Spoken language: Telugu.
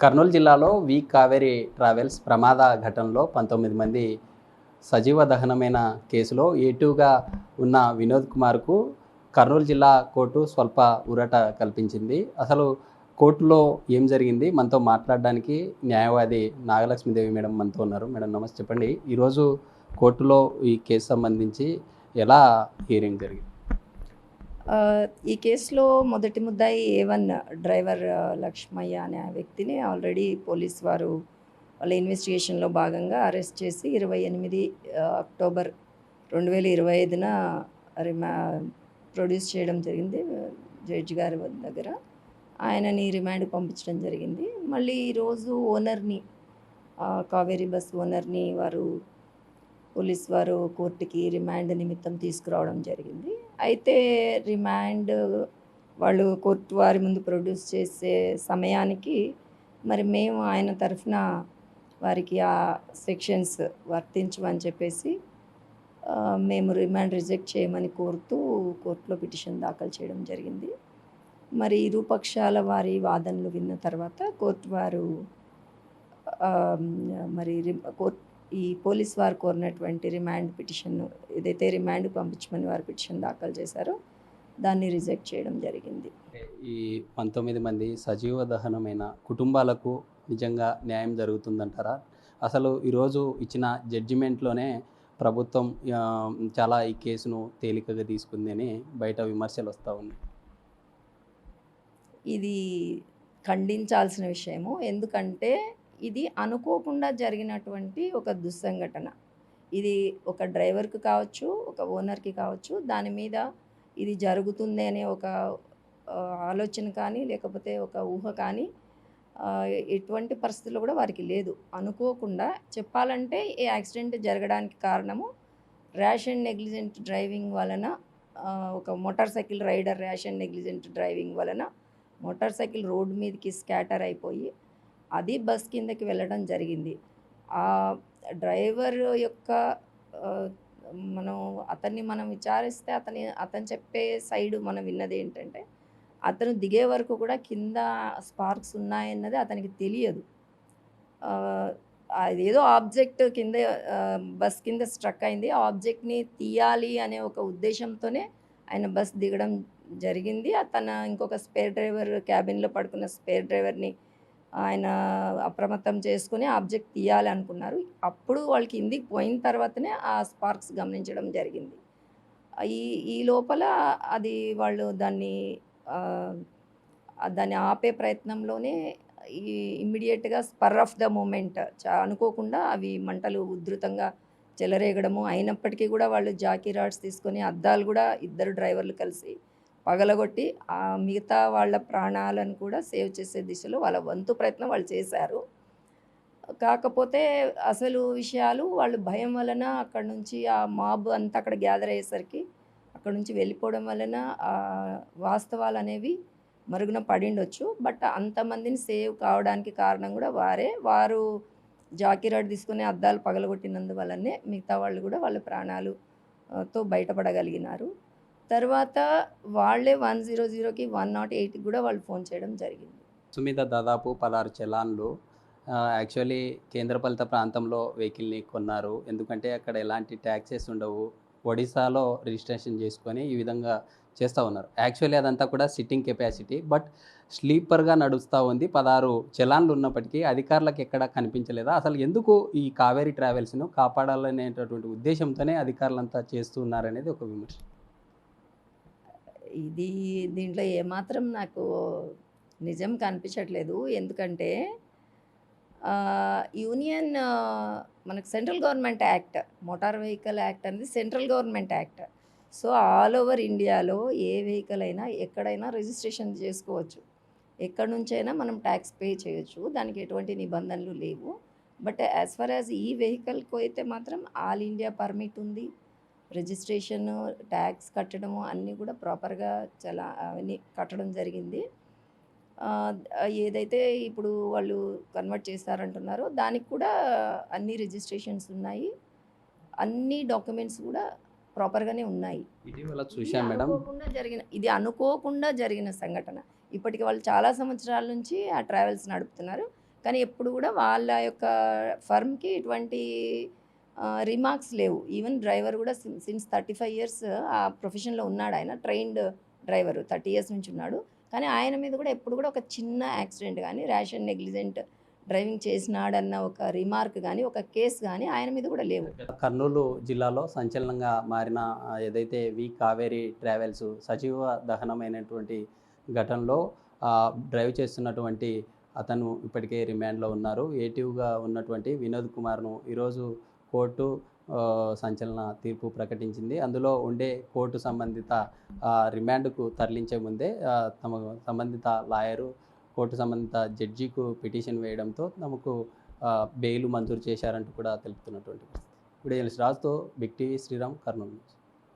కర్నూలు జిల్లాలో వి కావేరీ ట్రావెల్స్ ప్రమాద ఘటనలో 19 మంది సజీవ దహనమైన కేసులో ఏటూగా ఉన్న వినోద్ కుమార్కు కర్నూలు జిల్లా కోర్టు స్వల్ప ఊరట కల్పించింది. అసలు కోర్టులో ఏం జరిగింది? మనతో మాట్లాడడానికి న్యాయవాది నాగలక్ష్మీదేవి మేడం మనతో ఉన్నారు. మేడం నమస్తే, చెప్పండి. ఈరోజు కోర్టులో ఈ కేసు సంబంధించి ఎలా హియరింగ్ జరిగింది? ఈ కేసులో మొదటి ముద్దాయి A1 డ్రైవర్ లక్ష్మయ్య అనే వ్యక్తిని ఆల్రెడీ పోలీస్ వారు వాళ్ళ ఇన్వెస్టిగేషన్లో భాగంగా అరెస్ట్ చేసి 28 అక్టోబర్ 2025న ప్రొడ్యూస్ చేయడం జరిగింది జడ్జి గారి దగ్గర. ఆయనని రిమాండ్కి పంపించడం జరిగింది. మళ్ళీ ఈరోజు ఓనర్ని, కావేరీ బస్ ఓనర్ని పోలీస్ వారు కోర్టుకి రిమాండ్ నిమిత్తం తీసుకురావడం జరిగింది. అయితే రిమాండ్ వాళ్ళు కోర్టు వారి ముందు ప్రొడ్యూస్ చేసే సమయానికి మరి మేము ఆయన తరఫున వారికి ఆ సెక్షన్స్ వర్తించమని చెప్పేసి మేము రిమాండ్ రిజెక్ట్ చేయమని కోరుతూ కోర్టులో పిటిషన్ దాఖలు చేయడం జరిగింది. మరి ఇరుపక్షాల వారి వాదనలు విన్న తర్వాత కోర్టు వారు మరి ఈ పోలీస్ వారు కోరినటువంటి రిమాండ్ పిటిషన్ ఏదైతే రిమాండ్ పంపించమని వారు పిటిషన్ దాఖలు చేశారో దాన్ని రిజెక్ట్ చేయడం జరిగింది. ఈ 19 మంది సజీవ దహనమైన కుటుంబాలకు నిజంగా న్యాయం జరుగుతుందంటారా? అసలు ఈరోజు ఇచ్చిన జడ్జిమెంట్లోనే ప్రభుత్వం చాలా ఈ కేసును తేలికగా తీసుకుంది అని బయట విమర్శలు వస్తూ ఉన్నాయి. ఇది ఖండించాల్సిన విషయము. ఎందుకంటే ఇది అనుకోకుండా జరిగినటువంటి ఒక దుస్సంఘటన. ఇది ఒక డ్రైవర్కి కావచ్చు, ఒక ఓనర్కి కావచ్చు, దాని మీద ఇది జరుగుతుంది అనే ఒక ఆలోచన కానీ లేకపోతే ఒక ఊహ కానీ ఎటువంటి పరిస్థితుల్లో కూడా వారికి లేదు. అనుకోకుండా చెప్పాలంటే ఈ యాక్సిడెంట్ జరగడానికి కారణము ర్యాష్ అండ్ నెగ్లిజెంట్ డ్రైవింగ్ వలన, ఒక motorcycle rider rash and negligent driving వలన మోటార్ సైకిల్ రోడ్డు మీదకి స్కాటర్ అయిపోయి అది బస్ కిందకి వెళ్ళడం జరిగింది. ఆ డ్రైవర్ యొక్క మనం విచారిస్తే అతను చెప్పే సైడ్ మనం విన్నది ఏంటంటే అతను దిగే వరకు కూడా కింద స్పార్క్స్ ఉన్నాయన్నది అతనికి తెలియదు. అదేదో ఆబ్జెక్ట్ కింద బస్ కింద స్ట్రక్ అయింది, ఆ ఆబ్జెక్ట్ని తీయాలి అనే ఒక ఉద్దేశంతోనే ఆయన బస్ దిగడం జరిగింది. ఇంకొక స్పేర్ డ్రైవర్, క్యాబిన్లో పడుకున్న స్పేర్ డ్రైవర్ని ఆయన అప్రమత్తం చేసుకుని ఆబ్జెక్ట్ తీయాలి అనుకున్నారు. అప్పుడు వాళ్ళకి కిందికి పోయిన తర్వాతనే ఆ స్పార్క్స్ గమనించడం జరిగింది. ఈ లోపల అది వాళ్ళు దాన్ని ఆపే ప్రయత్నంలోనే ఇమ్మీడియట్గా స్పర్ ఆఫ్ ద మూమెంట్ అనుకోకుండా అవి మంటలు ఉధృతంగా చెలరేగడము. అయినప్పటికీ కూడా వాళ్ళు జాకీ రాడ్స్ తీసుకొని అద్దాలు కూడా ఇద్దరు డ్రైవర్లు కలిసి పగలగొట్టి ఆ మిగతా వాళ్ళ ప్రాణాలను కూడా సేవ్ చేసే దిశలో వాళ్ళ వంతు ప్రయత్నం వాళ్ళు చేశారు. కాకపోతే అసలు విషయాలు వాళ్ళు భయం వలన అక్కడ నుంచి ఆ మాబ్ అంతా అక్కడ గ్యాదర్ అయ్యేసరికి అక్కడ నుంచి వెళ్ళిపోవడం వలన వాస్తవాలు అనేవి మరుగున పడిండొచ్చు. బట్ అంతమందిని సేవ్ కావడానికి కారణం కూడా వారు జాకీ రాడ్ తీసుకుని అద్దాలు పగలగొట్టినందువల్లనే మిగతా వాళ్ళు కూడా వాళ్ళ ప్రాణాలతో బయటపడగలిగినారు. తర్వాత వాళ్ళే 100కి 108కి కూడా వాళ్ళు ఫోన్ చేయడం జరిగింది. సుమీద దాదాపు 16 చలాన్లు యాక్చువల్లీ కేంద్రపాలిత ప్రాంతంలో వెహికల్ని కొన్నారు. ఎందుకంటే అక్కడ ఎలాంటి ట్యాక్సెస్ ఉండవు. ఒడిశాలో రిజిస్ట్రేషన్ చేసుకొని ఈ విధంగా చేస్తూ ఉన్నారు. యాక్చువల్లీ అదంతా కూడా సిట్టింగ్ కెపాసిటీ, బట్ స్లీపర్గా నడుస్తూ ఉంది. 16 చలాన్లు ఉన్నప్పటికీ అధికారులకు ఎక్కడ కనిపించలేదా? అసలు ఎందుకు ఈ కావేరీ ట్రావెల్స్ను కాపాడాలనేటటువంటి ఉద్దేశంతోనే అధికారులంతా చేస్తూ ఉన్నారనేది ఒక విమర్శ. దీంట్లో ఏమాత్రం నాకు నిజం కనిపించట్లేదు. ఎందుకంటే యూనియన్ మనకు central government act, motor vehicle act అనేది central government act. So all over ఇండియాలో ఏ వెహికల్ అయినా ఎక్కడైనా రిజిస్ట్రేషన్ చేసుకోవచ్చు, ఎక్కడి నుంచైనా మనం ట్యాక్స్ పే చేయొచ్చు, దానికి ఎటువంటి నిబంధనలు లేవు. బట్ యాజ్ ఫర్ యాజ్ ఈ వెహికల్కి అయితే మాత్రం ఆల్ ఇండియా పర్మిట్ ఉంది, రిజిస్ట్రేషన్, ట్యాక్స్ కట్టడము అన్నీ కూడా ప్రాపర్గా అవన్నీ కట్టడం జరిగింది. ఏదైతే ఇప్పుడు వాళ్ళు కన్వర్ట్ చేస్తారంటున్నారో దానికి కూడా అన్ని రిజిస్ట్రేషన్స్ ఉన్నాయి, అన్ని డాక్యుమెంట్స్ కూడా ప్రాపర్గానే ఉన్నాయి. ఇది అనుకోకుండా జరిగిన సంఘటన. ఇప్పటికి వాళ్ళు చాలా సంవత్సరాల నుంచి ఆ ట్రావెల్స్ నడుపుతున్నారు. కానీ ఎప్పుడు కూడా వాళ్ళ యొక్క ఫర్మ్కి ఎటువంటి రిమార్క్స్ లేవు. ఈవెన్ డ్రైవర్ కూడా సిన్స్ 35 ఇయర్స్ ఆ ప్రొఫెషన్లో ఉన్నాడు. ఆయన ట్రైన్డ్ డ్రైవరు 30 ఇయర్స్ నుంచి ఉన్నాడు. కానీ ఆయన మీద కూడా ఎప్పుడు కూడా ఒక చిన్న యాక్సిడెంట్ కానీ ర్యాష్ అండ్ నెగ్లిజెంట్ డ్రైవింగ్ చేసినాడన్న ఒక రిమార్క్ కానీ ఒక కేసు కానీ ఆయన మీద కూడా లేవు. కర్నూలు జిల్లాలో సంచలనంగా మారిన ఏదైతే వి కావేరి ట్రావెల్స్ సజీవ దహనమైనటువంటి ఘటనలో డ్రైవ్ చేస్తున్నటువంటి అతను ఇప్పటికే రిమాండ్లో ఉన్నారు. ఏటివ్గా ఉన్నటువంటి వినోద్ కుమార్ను ఈరోజు కోర్టు సంచలన తీర్పు ప్రకటించింది. అందులో ఉండే కోర్టు సంబంధిత రిమాండ్కు తరలించే ముందే తమ సంబంధిత లాయరు కోర్టు సంబంధిత జడ్జికు పిటిషన్ వేయడంతో తమకు బెయిల్ మంజూరు చేశారంటూ కూడా తెలుపుతున్నటువంటి పరిస్థితి. ఇప్పుడు రాజుతో బిగ్ టీవీ శ్రీరామ్, కర్నూలు.